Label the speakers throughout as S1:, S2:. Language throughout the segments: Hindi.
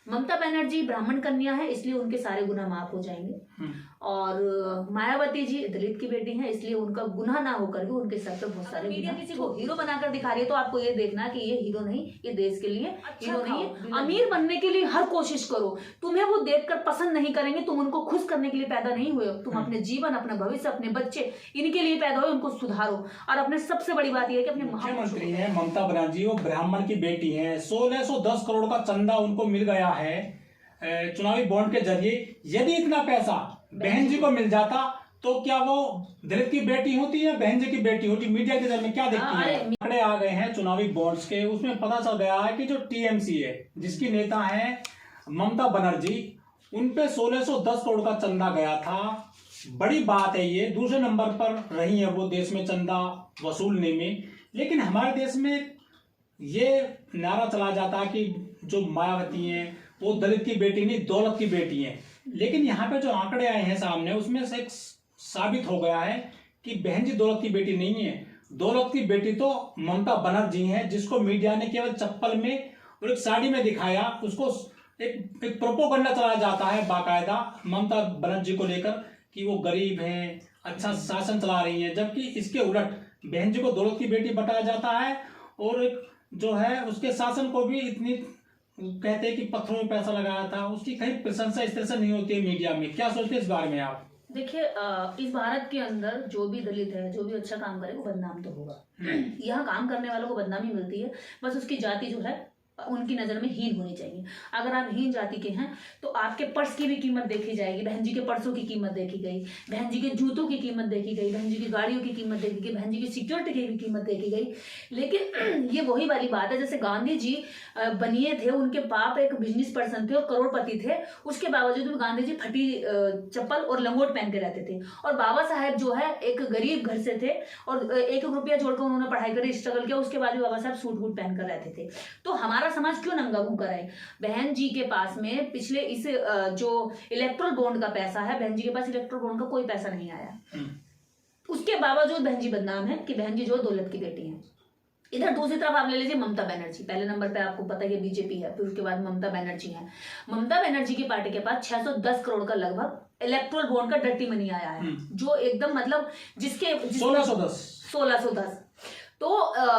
S1: ममता बनर्जी ब्राह्मण कन्या है, इसलिए उनके सारे गुनाह माफ हो जाएंगे। और मायावती जी दलित की बेटी है, इसलिए उनका गुनाह ना होकर भी उनके सर पे बहुत सारे मीडिया किसी को हीरो बनाकर दिखा रही है, तो आपको ये देखना कि ये हीरो नहीं, ये देश के लिए हीरो नहीं है। अमीर बनने के लिए हर कोशिश करो, तुम्हें वो देखकर पसंद नहीं करेंगे, तुम उनको खुश करने के लिए पैदा नहीं हुए हो। तुम अपने जीवन, अपना भविष्य, अपने बच्चे, इनके लिए पैदा हुए, उनको सुधारो। और अपने सबसे बड़ी बात यह है कि अपने
S2: मुख्यमंत्री है ममता बनर्जी, वो ब्राह्मण की बेटी है, 1610 करोड़ का चंदा उनको मिल गया है चुनावी बॉन्ड के जरिए। यदि इतना पैसा बहन जी को मिल जाता तो क्या वो दलित की बेटी होती है, बहन जी की बेटी होती? मीडिया के जरिए क्या देखती है? आंकड़े आ गए हैं चुनावी बॉन्ड्स के, उसमें पता चल गया है कि जो टीएमसी है, जिसकी नेता है ममता बनर्जी, उनपे 1610 करोड़ का चंदा गया था। बड़ी बात है ये, दूसरे नंबर पर रही है वो देश में चंदा वसूलने में। लेकिन हमारे देश में ये नारा चला जाता है कि जो मायावती है वो दलित की बेटी नहीं, दौलत की बेटी है। लेकिन यहाँ पे जो आंकड़े आए हैं सामने, उसमें से एक साबित हो गया है कि बहन जी दौलत की बेटी नहीं है। दौलत की बेटी तो ममता बनर्जी है, जिसको मीडिया ने केवल चप्पल में और एक साड़ी में दिखाया। उसको एक प्रोपोगंडा चलाया जाता है बाकायदा ममता बनर्जी को लेकर कि वो गरीब हैं, अच्छा शासन चला रही हैं, जबकि इसके उलट बहन जी को दौलत की बेटी बताया जाता है। और एक जो है उसके शासन को भी इतनी कहते हैं कि पत्थरों में पैसा लगाया था, उसकी कहीं प्रशंसा इस तरह से नहीं होती है मीडिया में। क्या सोचते हैं इस बारे में आप?
S1: देखिए, इस भारत के अंदर जो भी दलित है, जो भी अच्छा काम करे, वो बदनाम तो होगा। यहाँ काम करने वालों को बदनामी मिलती है, बस उसकी जाति जो है उनकी नजर में हीन होनी चाहिए। अगर आप हीन जाति के हैं तो आपके पर्स की भी कीमत देखी जाएगी। बहन जी के पर्सों की कीमत देखी गई, बहन जी के जूतों की कीमत देखी गई, बहन जी की गाड़ियों की कीमत देखी गई, बहन जी की सिक्योरिटी की भी कीमत देखी गई। लेकिन ये वही वाली बात है, जैसे गांधी जी बनिए थे, उनके बाप एक बिजनेस पर्सन थे और करोड़पति थे, उसके बावजूद भी गांधी जी फटी चप्पल और लंगोट पहन के रहते थे। और बाबा साहेब जो है एक गरीब घर से थे और 1 रुपया जोड़कर उन्होंने पढ़ाई करी, स्ट्रगल किया, उसके बाद भी बाबा साहब सूट वूट पहनकर रहते थे। तो हमारा समाज क्यों नंगा घूंकर है? बहन जी के पास में पिछले इस जो इलेक्ट्रल बॉन्ड का पैसा है, बहन जी के पास इलेक्ट्रल बॉन्ड का कोई पैसा नहीं आया। उसके बावजूद बहन जी बदनाम है कि बहन जी जो दौलत की बेटी है। इधर दूसरी तरफ आप ले लीजिए ममता बनर्जी, पहले नंबर पे आपको पता है बीजेपी है, फिर उसके बाद ममता बनर्जी है। ममता बनर्जी की पार्टी के पास 610 करोड़ का लगभग इलेक्ट्रल बॉन्ड का डर्टी मनी आया है, जो एकदम मतलब जिसके 1610 तो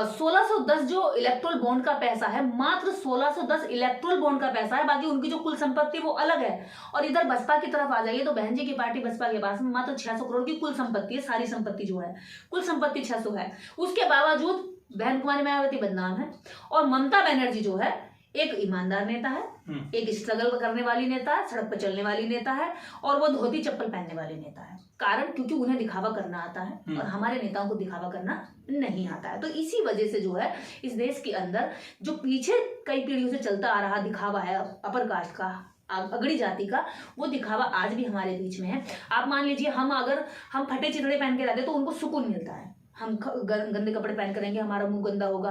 S1: 1610 जो इलेक्ट्रल बॉन्ड का पैसा है, मात्र 1610 इलेक्ट्रल बॉन्ड का पैसा है। बाकी उनकी जो कुल संपत्ति वो अलग है। और इधर बसपा की तरफ आ जाइए तो बहन जी की पार्टी बसपा के पास में मात्र 600 करोड़ की कुल संपत्ति है। सारी संपत्ति जो है, कुल संपत्ति 600 है। उसके बावजूद बहन कुमारी मायावती बदनाम है। और ममता बनर्जी जो है एक ईमानदार नेता है, एक स्ट्रगल करने वाली नेता है, सड़क पर चलने वाली नेता है, और वो धोती चप्पल पहनने वाली नेता है। कारण क्योंकि उन्हें दिखावा करना आता है और हमारे नेताओं को दिखावा करना नहीं आता है। तो इसी वजह से जो है इस देश के अंदर जो पीछे कई पीढ़ियों से चलता आ रहा दिखावा है अपर कास्ट का, अगड़ी जाति का, वो दिखावा आज भी हमारे बीच में है। आप मान लीजिए हम हम फटे चिथड़े पहन के रहते तो उनको सुकून मिलता है। हम गंदे कपड़े पहन करेंगे, हमारा मुंह गंदा होगा,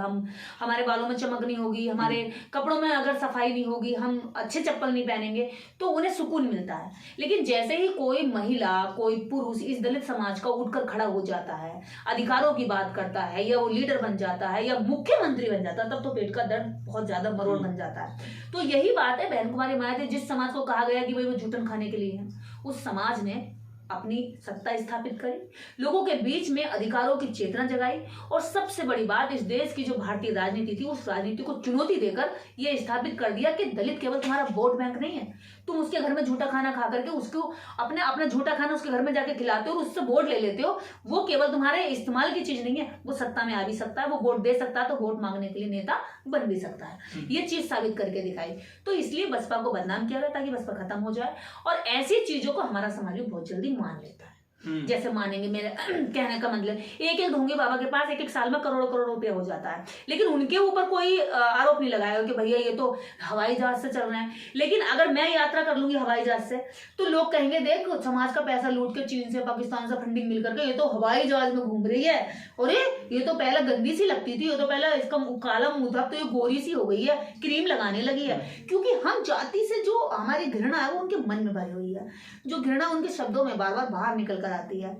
S1: हमारे बालों में चमक नहीं होगी, हमारे कपड़ों में अगर सफाई नहीं होगी, हम अच्छे चप्पल नहीं पहनेंगे, तो उन्हें सुकून मिलता है। लेकिन जैसे ही कोई महिला, कोई पुरुष इस दलित समाज का उठकर खड़ा हो जाता है, अधिकारों की बात करता है, या वो लीडर बन जाता है, या मुख्यमंत्री बन जाता है, तब तो पेट का दर्द बहुत ज्यादा मरोड़ बन जाता है। तो यही बात है बहन कुमारी मायावती, जिस समाज को कहा गया कि भाई वो जूठन खाने के लिए है, उस समाज ने अपनी सत्ता स्थापित करी, लोगों के बीच में अधिकारों की चेतना जगाई, और सबसे बड़ी बात, इस देश की जो भारतीय राजनीति थी, उस राजनीति को चुनौती देकर यह स्थापित कर दिया कि दलित केवल तुम्हारा वोट बैंक नहीं है। तुम उसके घर में झूठा खाना खा करके उसको अपना झूठा खाना उसके घर में जाके खिलाते हो और उससे वोट ले लेते हो। वो केवल तुम्हारे इस्तेमाल की चीज नहीं है, वो सत्ता में आ भी सकता है, वो वोट दे सकता है, तो वोट मांगने के लिए नेता बन भी सकता है। ये चीज साबित करके दिखाई। तो इसलिए बसपा को बदनाम किया गया ताकि बसपा खत्म हो जाए। और ऐसी चीजों को हमारा समाज बहुत जल्दी मान लेता है। जैसे मानेंगे, मेरे कहने का मतलब एक ढोंगी बाबा के पास एक साल में करोड़ों करोड़ रुपया हो जाता है, लेकिन उनके ऊपर कोई आरोप नहीं लगाया कि भैया ये तो हवाई जहाज से चल रहे हैं। लेकिन अगर मैं यात्रा कर लूंगी हवाई जहाज से तो लोग कहेंगे देख समाज का पैसा लूट के चीन से, पाकिस्तान से फंडिंग मिल करके ये तो हवाई जहाज में घूम रही है, और ये तो पहले गंदी सी लगती थी, ये तो पहले इसका काला मुंह था, तो ये गोरी सी हो गई है, क्रीम लगाने लगी है। क्योंकि हम जाति से जो हमारी घृणा है वो उनके मन में भरी हुई है, जो घृणा उनके शब्दों में बार बार बाहर निकल कर आती है।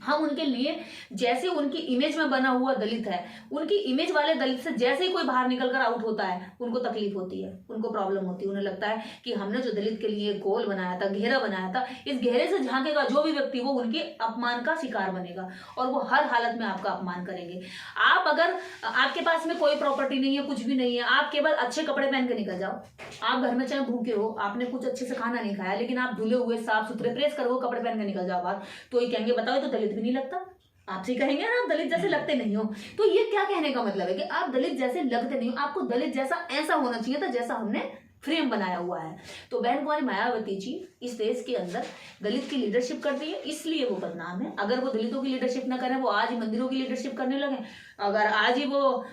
S1: हम उनके लिए, जैसे उनकी इमेज में बना हुआ दलित है, उनकी इमेज वाले दलित से जैसे ही कोई बाहर निकलकर आउट होता है उनको तकलीफ होती है, उनको प्रॉब्लम होती है। उन्हें लगता है कि हमने जो दलित के लिए गोल बनाया था, घेरा बनाया था, इस घेरे से झांकेगा जो भी व्यक्ति वो उनके अपमान का शिकार बनेगा और वो हर हालत में आपका अपमान करेंगे। आप अगर, आपके पास में कोई प्रॉपर्टी नहीं है, कुछ भी नहीं है, आप केवल अच्छे कपड़े पहन के निकल जाओ, आप घर में चाहे भूखे हो, आपने कुछ अच्छे से खाना नहीं खाया, लेकिन आप धुले हुए साफ सुथरे प्रेस करो कपड़े पहन के निकल जाओ बाहर, तो ये कहेंगे बताओ ये तो दलित भी नहीं लगता। आपसे कहेंगे ना आप दलित जैसे लगते नहीं हो। तो ये क्या कहने का मतलब है कि आप दलित जैसे लगते नहीं हो, आपको दलित जैसा ऐसा होना चाहिए था जैसा हमने फ्रेम बनाया हुआ है। तो बहन कुमारी मायावती जी इस देश के अंदर दलित की लीडरशिप करती है, इसलिए वो बदनाम है। अगर वो दलितों की लीडरशिप ना करें, वो आज ही मंदिरों की लीडरशिप करने लगे, अगर आज ही वो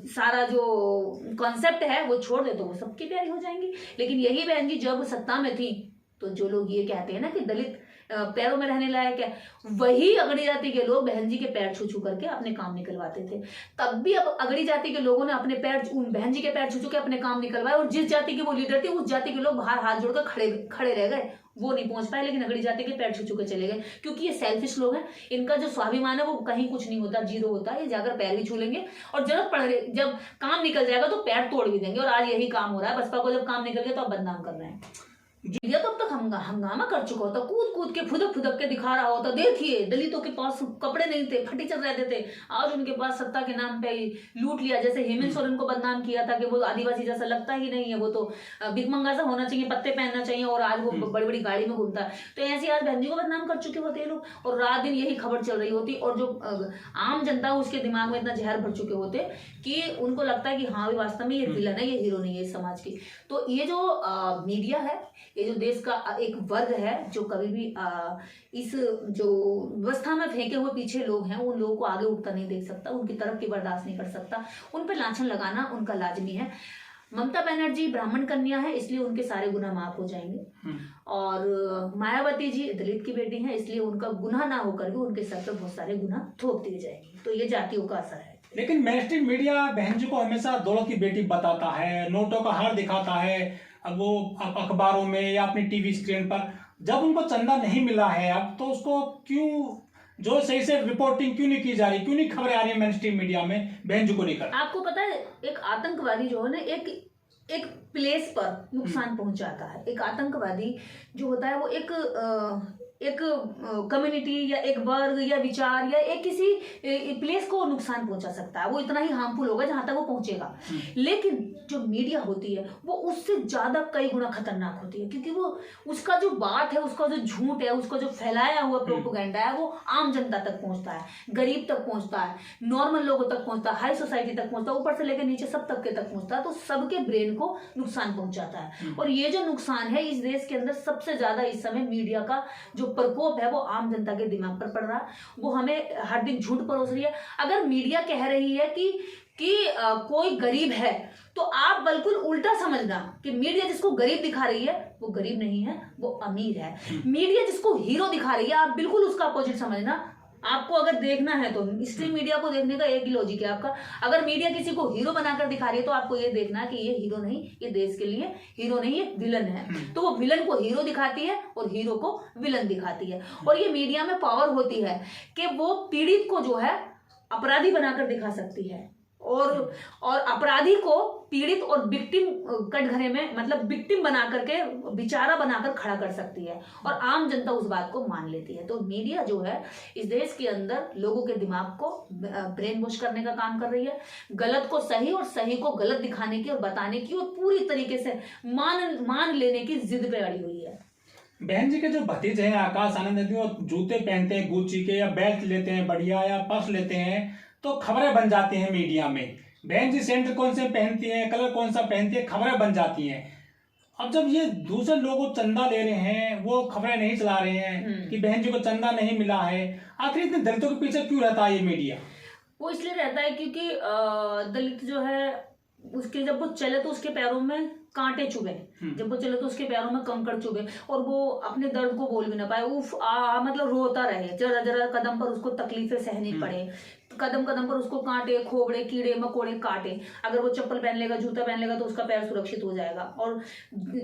S1: सारा जो कॉन्सेप्ट है वो छोड़ दे तो वो सबकी प्यारी हो जाएंगी। लेकिन यही बहन जी जब सत्ता में थी तो जो लोग ये कहते हैं ना कि दलित पैरों में रहने लायक है, वही अगड़ी जाति के लोग बहन जी के पैर छू छू करके अपने काम निकलवाते थे। तब भी अब अगड़ी जाति के लोगों ने अपने पैर, बहन जी के पैर छू छू के अपने काम निकलवाए, और जिस जाति की वो लीडर थी उस जाति के लोग बाहर हाथ जोड़कर खड़े रह गए, वो नहीं पहुंच पाए, लेकिन अगड़ी जाति के पैर छू छू के चले गए। क्योंकि ये सेल्फिश लोग हैं, इनका जो स्वाभिमान है वो कहीं कुछ नहीं होता, जीरो होता है। ये जाकर पैर भी छू लेंगे और जरूरत पड़ रही, जब काम निकल जाएगा तो पैर तोड़ भी देंगे। और आज यही काम हो रहा है बसपा को, जब काम निकल गया तो अब बदनाम कर रहे हैं। मीडिया तो अब तक हंगामा कर चुका होता, कूद कूद के फुदक फुदक के दिखा रहा होता, देखिए दलितों के पास कपड़े नहीं थे, फटीचर रहते थे, आज उनके पास सत्ता के नाम पे लूट लिया। जैसे हेमंत सोरेन को बदनाम किया था कि वो आदिवासी जैसा लगता ही नहीं है, वो तो भिखमंगा सा होना चाहिए, पत्ते पहनना चाहिए, और आज वो बड़ी बड़ी गाड़ी में घूमता है। तो ऐसे आज बहन जी को बदनाम कर चुके होते हैं लोग, और रात दिन यही खबर चल रही होती, और जो आम जनता उसके दिमाग में इतना जहर भर चुके होते कि उनको लगता है कि हाँ वास्तव में ये विलन है, ये हीरो नहीं है इस समाज की। तो ये जो मीडिया है, ये जो देश का एक वर्ग है जो कभी भी इस जो व्यवस्था में फेंके हुए पीछे लोग हैं उन लोगों को आगे उठता नहीं देख सकता, उनकी तरफ की बर्दाश्त नहीं कर सकता, उन पर लांछन लगाना उनका लाजमी है। ममता बनर्जी ब्राह्मण कन्या है, इसलिए उनके सारे गुनाह माफ हो जाएंगे, और मायावती जी दलित की बेटी हैं, इसलिए उनका गुनाह ना होकर भी उनके सर पर बहुत सारे गुनाह थोप दिए जाएंगे। तो ये जातियों का असर है।
S2: लेकिन मेनस्ट्रीम मीडिया बहन जी को हमेशा दौलत की बेटी बताता है, नोटों का हार दिखाता है, अब वो अखबारों में या अपनी टीवी स्क्रीन पर। जब उनको चंदा नहीं मिला है अब, तो उसको क्यों जो सही से रिपोर्टिंग क्यों नहीं की जा रही, क्यों नहीं खबरें आ रही है मेनस्ट्रीम मीडिया में बहन जी को लेकर? आपको
S1: पता है एक आतंकवादी जो है ना एक प्लेस पर नुकसान पहुंचाता है। एक आतंकवादी जो होता है वो एक कम्युनिटी या एक वर्ग या विचार या एक किसी प्लेस को नुकसान पहुंचा सकता है, वो इतना ही हार्मफुल होगा जहां तक वो पहुंचेगा। लेकिन जो मीडिया होती है वो उससे ज्यादा कई गुना खतरनाक होती है, क्योंकि वो उसका जो बात है, उसका जो झूठ है, उसका जो फैलाया हुआ प्रोपेगेंडा है वो आम जनता तक पहुंचता है, गरीब तक पहुंचता है, नॉर्मल लोगों तक पहुंचता है, हाई सोसाइटी तक पहुंचता है, ऊपर से लेकर नीचे सब तबके तक पहुंचता है। तो सबके ब्रेन को नुकसान पहुंचाता है। और ये जो नुकसान है इस देश के अंदर सबसे ज्यादा इस समय मीडिया का जो प्रकोप है वो आम जनता के दिमाग पर पड़ रहा है। वो हमें हर दिन झूठ परोस रही है। अगर मीडिया कह रही है कि कोई गरीब है, तो आप बिल्कुल उल्टा समझना कि मीडिया जिसको गरीब दिखा रही है वो गरीब नहीं है, वो अमीर है। मीडिया जिसको हीरो दिखा रही है आप बिल्कुल उसका अपोजिट समझना। आपको अगर देखना है तो स्ट्रीम मीडिया को देखने का एक ही लॉजिक है आपका। अगर मीडिया किसी को हीरो बनाकर दिखा रही है तो आपको ये देखना कि ये हीरो नहीं, ये देश के लिए हीरो नहीं, ये विलन है। तो वो विलन को हीरो दिखाती है और हीरो को विलन दिखाती है। और ये मीडिया में पावर होती है कि वो पीड़ित को जो है अपराधी बनाकर दिखा सकती है, और अपराधी को पीड़ित और विक्टिम कटघरे में, मतलब विक्टिम बना करके, बेचारा बनाकर खड़ा कर सकती है, और आम जनता उस बात को मान लेती है। तो मीडिया जो है इस देश के अंदर लोगों के दिमाग को ब्रेन वॉश करने का काम कर रही है, गलत को सही और सही को गलत दिखाने की और बताने की और पूरी तरीके से मान लेने की जिद पे अड़ी हुई है।
S2: बहन जी के जो भतीजे हैं आकाश आनंद, वो जूते पहनते हैं गुच्ची के, या बेल्ट लेते हैं बढ़िया, या पर्स लेते हैं, तो खबरें बन जाती हैं मीडिया में। बहन जी सेंटर कौन से पहनती हैं, कलर कौन सा पहनती है, खबरें बन जाती हैं। अब जब ये दूसरे लोग चंदा ले रहे हैं, वो खबरें नहीं चला रहे हैं कि बहन जी को चंदा नहीं मिला है, आखिर इतने दलितों के पीछे क्यों रहता है ये मीडिया?
S1: वो इसलिए रहता है क्योंकि दलित जो है उसके जब वो चले तो उसके पैरों में कांटे चुभे, जब वो चले तो उसके पैरों में कंकड़ चुभे, और वो अपने दर्द को बोल भी ना पाए, उफ मतलब रोता रहे, जरा जरा कदम पर उसको तकलीफें सहनी पड़े, कदम कदम पर उसको कांटे, खोबड़े, कीड़े मकोड़े काटे। अगर वो चप्पल पहन लेगा, जूता पहन लेगा तो उसका पैर सुरक्षित हो जाएगा। और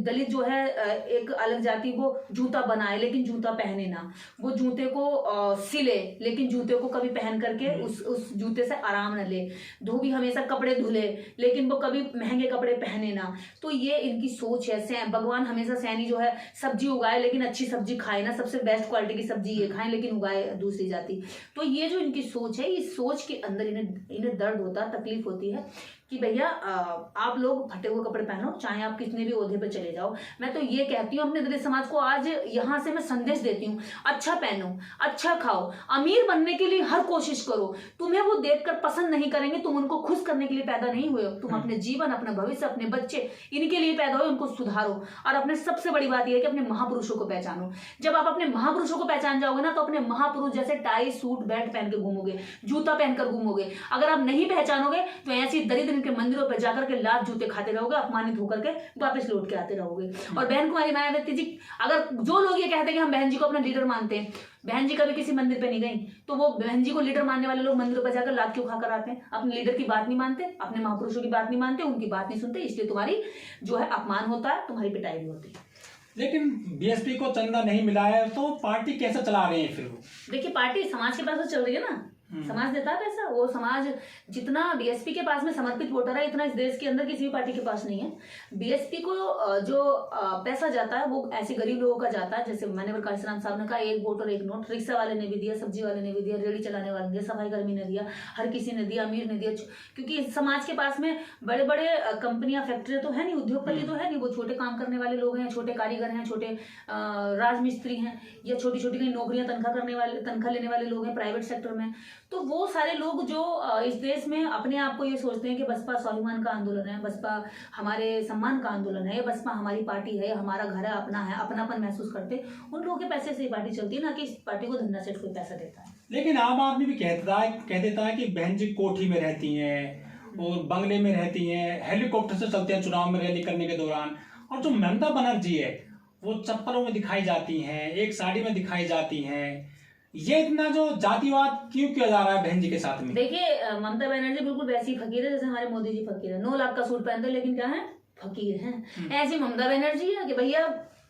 S1: दलित जो है एक अलग जाति, वो जूता बनाए लेकिन जूता पहने ना, वो जूते को सिले लेकिन जूते को कभी पहन करके उस जूते से आराम न ले, धोबी हमेशा कपड़े धुले लेकिन वो कभी महंगे कपड़े पहने ना। तो ये इनकी सोच है। भगवान हमेशा सैनी जो है सब्जी उगाए लेकिन अच्छी सब्जी खाए ना, सबसे बेस्ट क्वालिटी की सब्जी ये खाएं लेकिन उगाए दूसरी जाति। तो ये जो इनकी सोच है, इस सोच के अंदर इन्हें दर्द होता है, तकलीफ होती है कि भैया आप लोग फटे हुए कपड़े पहनो, चाहे आप कितने भी ओहदे पे चले जाओ। मैं तो ये कहती हूँ अपने दलित समाज को, आज यहाँ से मैं संदेश देती हूँ, अच्छा पहनो, अच्छा खाओ, अमीर बनने के लिए हर कोशिश करो। तुम्हें वो देखकर पसंद नहीं करेंगे, तुम उनको खुश करने के लिए पैदा नहीं हुए हो। तुम अपने जीवन, अपना भविष्य, अपने बच्चे, इनके लिए पैदा हुए, उनको सुधारो। और अपने सबसे बड़ी बात यह है कि अपने महापुरुषों को पहचानो। जब आप अपने महापुरुषों को पहचान जाओगे ना, तो अपने महापुरुष जैसे टाई, सूट, बेल्ट पहन के घूमोगे, जूता पहनकर घूमोगे। अगर आप नहीं पहचानोगे तो ऐसी दरिद्र के मंदिरों पर जाकर के लात जूते खाते रहोगे, अपमानित होकर के वापस लौट के आते रहोगे। और बहन कुमारी मायावती जी, अगर जो लोग ये कहते हैं कि हम बहन जी को अपना लीडर मानते हैं, बहन जी कभी किसी मंदिर पे नहीं गई, तो वो बहन जी को लीडर मानने वाले लोग मंदिरों पर जाकर लात क्यों खाकर आते हैं? अपने लीडर की बात नहीं मानते, अपने महापुरुषों की बात नहीं मानते, उनकी बात नहीं सुनते, इसलिए तुम्हारी जो है अपमान होता है, तुम्हारी पिटाई भी होती है।
S2: लेकिन बीएसपी को चंदा नहीं मिला है तो पार्टी कैसे चला रहे हैं फिर वो?
S1: देखिए, पार्टी समाज के पास तो चल रही है ना, समाज देता है पैसा। वो समाज जितना बीएसपी के पास में समर्पित वोटर है, इतना इस देश के अंदर किसी भी पार्टी के पास नहीं है। बीएसपी को जो पैसा जाता है वो ऐसे गरीब लोगों का जाता है, जैसे माननीय प्रकाश राम साहब ने कहा, एक वोट और एक नोट। रिक्शा वाले ने भी दिया, सब्जी वाले ने भी दिया, रेडी चलाने वाले ने दिया, सफाई कर्मी ने दिया, हर किसी ने दिया, अमीर ने दिया। क्योंकि समाज के पास में बड़े बड़े कंपनियां, फैक्ट्रियां तो है नहीं, उद्योगपति तो है नहीं, वो छोटे काम करने वाले लोग हैं, छोटे कारीगर हैं, छोटे राजमिस्त्री हैं, या छोटी छोटी कहीं नौकरियां तनख्वाह लेने वाले लोग हैं प्राइवेट सेक्टर में। तो वो सारे लोग जो इस देश में अपने आप को ये सोचते हैं कि बसपा स्वाभिमान का आंदोलन है, बसपा हमारे सम्मान का आंदोलन है, बसपा हमारी पार्टी है, हमारा घर है, अपना है, अपनापन महसूस करते, उन लोगों के पैसे से ये पार्टी चलती है, ना कि इस पार्टी को धंधा सेठ कोई पैसा देता है।
S2: लेकिन आम आदमी भी कह देता है कि बहन जी कोठी में रहती हैं और बंगले में रहती हैं, हेलीकॉप्टर से चलते हैं चुनाव में रैली करने के दौरान। और जो ममता बनर्जी है वो चप्पलों में दिखाई जाती हैं, एक साड़ी में दिखाई जाती हैं। ये इतना जो जातिवाद क्यों किया जा रहा है बहन जी के साथ में?
S1: देखिए, ममता बनर्जी बिल्कुल वैसी फकीर है जैसे हमारे मोदी जी फकीर है। 9 लाख का सूट पहनते लेकिन क्या है, फकीर हैं। ऐसी ममता बनर्जी है कि भैया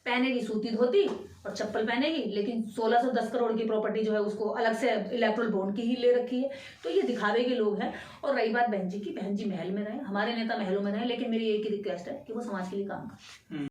S1: पहनेगी सूती धोती और चप्पल पहनेगी, लेकिन 1610 करोड़ की प्रॉपर्टी जो है उसको अलग से इलेक्ट्रल बॉन्ड की ही ले रखी है। तो ये दिखावे के लोग हैं। और रही बात बहन जी की, बहन जी महल में रहे, हमारे नेता महलों में रहे, लेकिन मेरी एक ही रिक्वेस्ट है कि वो समाज के लिए काम करें।